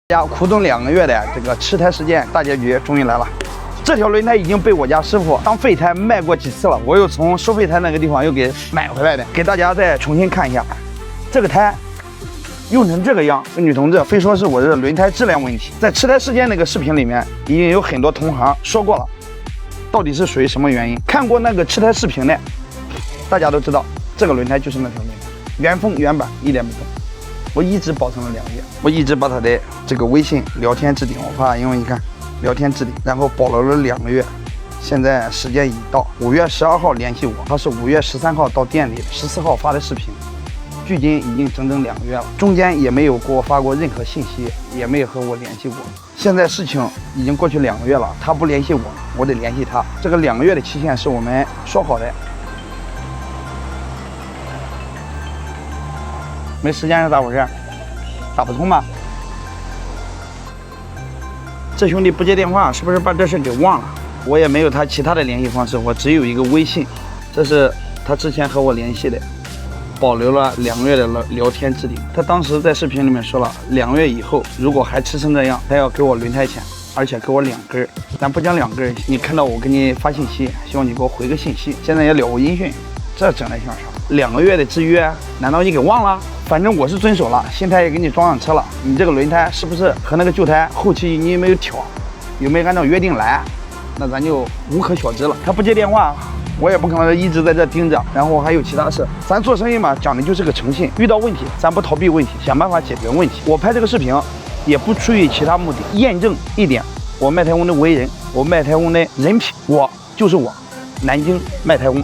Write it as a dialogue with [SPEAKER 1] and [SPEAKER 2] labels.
[SPEAKER 1] 家苦等2个月的这个吃胎事件大结局终于来了。这条轮胎已经被我家师傅当废胎卖过几次了，我又从收废胎那个地方又给买回来的，给大家再重新看一下。这个胎用成这个样，女同志非说是我这轮胎质量问题。在吃胎事件那个视频里面，已经有很多同行说过了，到底是属于什么原因？看过那个吃胎视频的，大家都知道，这个轮胎就是那条轮胎，原封原版，一点不动。我一直保存了2个月，我一直把他的这个微信聊天置顶，我怕因为你看聊天置顶，然后保留了2个月。现在时间已到，5月12号联系我，他是5月13号到店里，14号发的视频，距今已经整整2个月了，中间也没有给我发过任何信息，也没有和我联系过。现在事情已经过去2个月了，他不联系我，我得联系他。这个2个月的期限是我们说好的。没时间是咋回事？打不通吗？这兄弟不接电话，是不是把这事给忘了？我也没有他其他的联系方式，我只有一个微信，这是他之前和我联系的，保留了2个月的聊天置顶。他当时在视频里面说了，2个月以后如果还吃成这样，他要给我轮胎钱，而且给我2根。咱不讲2根，你看到我给你发信息，希望你给我回个信息。现在也了无音讯，这整的像啥？2个月的制约，难道你给忘了？反正我是遵守了，新胎也给你装上车了。你这个轮胎是不是和那个旧胎后期你有没有调，有没有按照约定来？那咱就无可小知了。他不接电话，我也不可能一直在这盯着。然后还有其他事，咱做生意嘛，讲的就是个诚信。遇到问题，咱不逃避问题，想办法解决问题。我拍这个视频，也不出于其他目的，验证一点，我麦太翁的为人，我麦太翁的人品，我就是我，南京麦太翁。